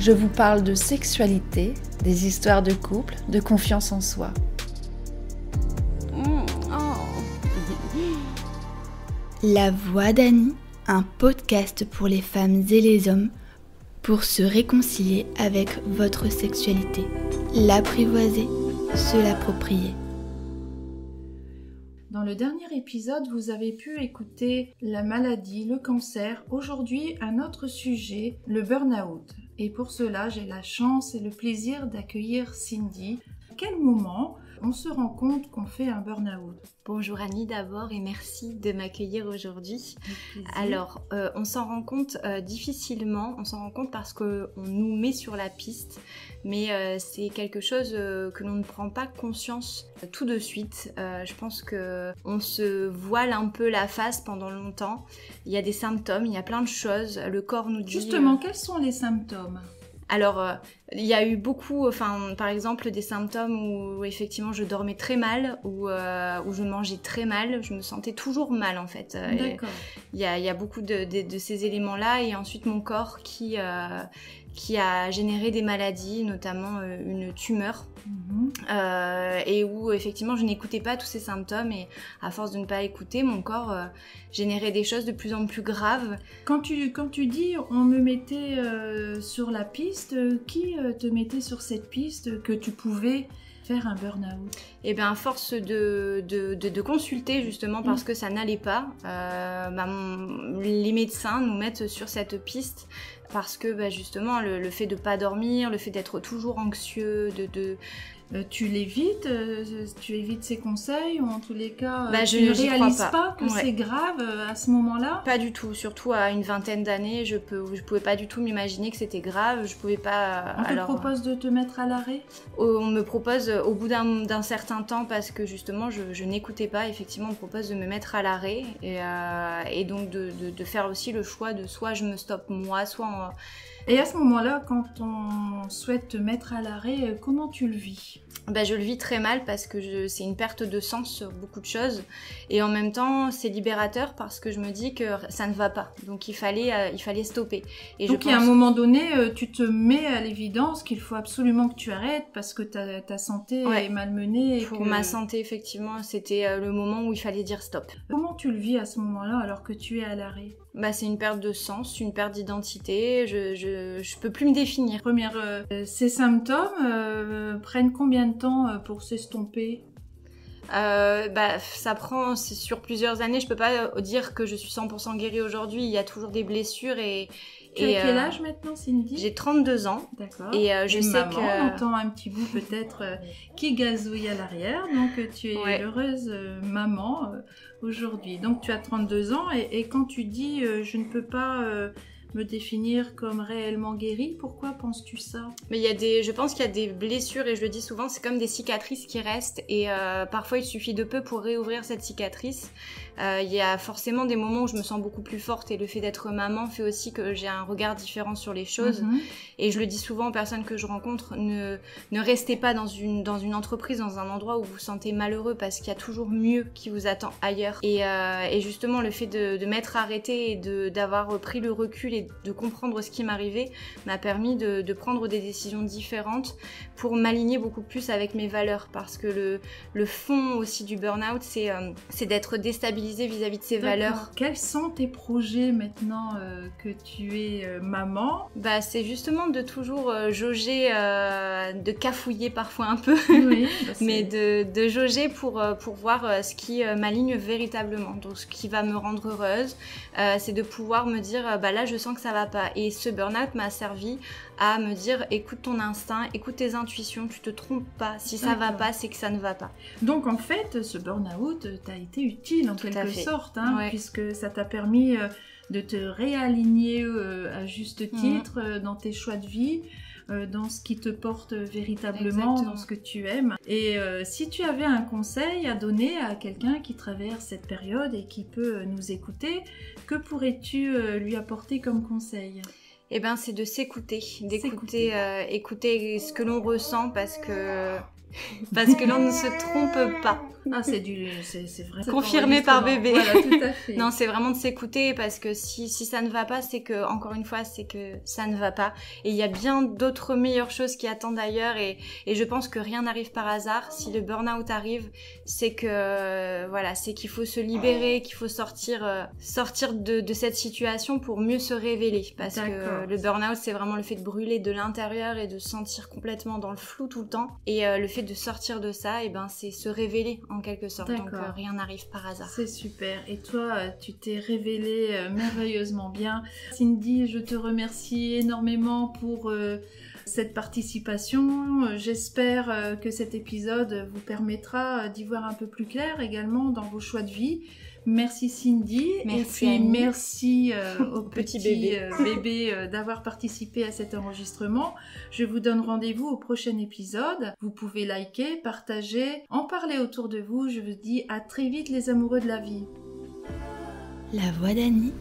Je vous parle de sexualité, des histoires de couple, de confiance en soi. La Voix d'Annie, un podcast pour les femmes et les hommes pour se réconcilier avec votre sexualité, l'apprivoiser, se l'approprier. Dans le dernier épisode, vous avez pu écouter la maladie, le cancer. Aujourd'hui, un autre sujet, le burn-out. Et pour cela, j'ai la chance et le plaisir d'accueillir Cindy. À quel moment on se rend compte qu'on fait un burn-out? Bonjour Annie d'abord et merci de m'accueillir aujourd'hui. Alors, on s'en rend compte difficilement, on s'en rend compte parce qu'on nous met sur la piste, mais c'est quelque chose que l'on ne prend pas conscience tout de suite. Je pense qu'on se voile un peu la face pendant longtemps. Il y a des symptômes, il y a plein de choses, le corps nous dit... Justement, quels sont les symptômes ? Alors, il y a eu beaucoup, par exemple, des symptômes où effectivement je dormais très mal, où je mangeais très mal, je me sentais toujours mal en fait. D'accord. Il y a beaucoup de ces éléments-là et ensuite mon corps qui a généré des maladies, notamment une tumeur. Et où effectivement je n'écoutais pas tous ces symptômes et à force de ne pas écouter, mon corps générait des choses de plus en plus graves. Quand tu dis on me mettait sur la piste, qui te mettait sur cette piste que tu pouvais faire un burn-out? Et bien à force de consulter justement parce que ça n'allait pas, les médecins nous mettent sur cette piste parce que justement le fait de pas dormir, le fait d'être toujours anxieux, tu l'évites, tu évites ces conseils ou en tous les cas je tu ne réalises pas que ouais. c'est grave à ce moment-là? Pas du tout, surtout à une vingtaine d'années, je pouvais pas du tout m'imaginer que c'était grave, je pouvais pas... On te propose de te mettre à l'arrêt? On me propose au bout d'un certain temps parce que justement je n'écoutais pas, effectivement on me propose de me mettre à l'arrêt et donc de faire aussi le choix de soit je me stoppe moi, soit... Et à ce moment-là, quand on souhaite te mettre à l'arrêt, comment tu le vis? Je le vis très mal parce que c'est une perte de sens sur beaucoup de choses et en même temps c'est libérateur parce que je me dis que ça ne va pas, donc il fallait stopper. Et donc à un moment donné, tu te mets à l'évidence qu'il faut absolument que tu arrêtes parce que ta santé est malmenée. Pour ma santé, effectivement, c'était le moment où il fallait dire stop. Comment tu le vis à ce moment-là alors que tu es à l'arrêt? C'est une perte de sens, une perte d'identité, je peux plus me définir. Ces symptômes prennent combien de temps pour s'estomper? Ça prend, c'est sur plusieurs années, je peux pas dire que je suis 100% guérie aujourd'hui, il y a toujours des blessures et... Tu as quel âge maintenant, Cindy? J'ai 32 ans. D'accord. Et je sais maman, que... on entend un petit bout peut-être qui gazouille à l'arrière. Donc tu es heureuse maman aujourd'hui. Donc tu as 32 ans et quand tu dis je ne peux pas me définir comme réellement guérie, pourquoi penses-tu ça? Mais je pense qu'il y a des blessures et je le dis souvent, c'est comme des cicatrices qui restent et parfois il suffit de peu pour réouvrir cette cicatrice. Il y a forcément des moments où je me sens beaucoup plus forte et le fait d'être maman fait aussi que j'ai un regard différent sur les choses. Et je le dis souvent aux personnes que je rencontre, ne restez pas dans une entreprise, dans un endroit où vous vous sentez malheureux parce qu'il y a toujours mieux qui vous attend ailleurs. Et justement le fait de m'être arrêtée et d'avoir pris le recul et de comprendre ce qui m'arrivait m'a permis de prendre des décisions différentes pour m'aligner beaucoup plus avec mes valeurs parce que le fond aussi du burn-out c'est d'être déstabilisé vis-à-vis de ses valeurs. Quels sont tes projets maintenant que tu es maman? C'est justement de toujours jauger, de cafouiller parfois un peu, oui, mais de jauger pour voir ce qui m'aligne véritablement. Donc ce qui va me rendre heureuse, c'est de pouvoir me dire là je sens que ça va pas. Et ce burn-out m'a servi à me dire écoute ton instinct, écoute tes intuitions, tu te trompes pas. Si ça va pas, c'est que ça ne va pas. Donc en fait, ce burn-out t'a été utile en quelque sorte, ouais. Puisque ça t'a permis de te réaligner à juste titre dans tes choix de vie, dans ce qui te porte véritablement, dans ce que tu aimes. Et si tu avais un conseil à donner à quelqu'un qui traverse cette période et qui peut nous écouter, que pourrais-tu lui apporter comme conseil? C'est de s'écouter, d'écouter écouter ce que l'on ressent parce que Parce que l'on ne se trompe pas. Ah, c'est vrai. Confirmé par bébé. Voilà, tout à fait. Non, c'est vraiment de s'écouter parce que si ça ne va pas, c'est que, encore une fois, c'est que ça ne va pas. Et il y a bien d'autres meilleures choses qui attendent ailleurs et je pense que rien n'arrive par hasard. Si le burn-out arrive, c'est que, voilà, c'est qu'il faut se libérer, qu'il faut sortir de cette situation pour mieux se révéler. Parce que le burn-out, c'est vraiment le fait de brûler de l'intérieur et de se sentir complètement dans le flou tout le temps. Et le fait de sortir de ça, c'est se révéler en quelque sorte. Donc rien n'arrive par hasard. C'est super. Et toi, tu t'es révélée merveilleusement bien. Cindy, je te remercie énormément pour cette participation. J'espère que cet épisode vous permettra d'y voir un peu plus clair également dans vos choix de vie. Merci Cindy. Merci, et puis Annie. Merci au petit bébé d'avoir participé à cet enregistrement. Je vous donne rendez-vous au prochain épisode. Vous pouvez liker, partager, en parler autour de vous. Je vous dis à très vite les amoureux de la vie. La Voix d'Annie,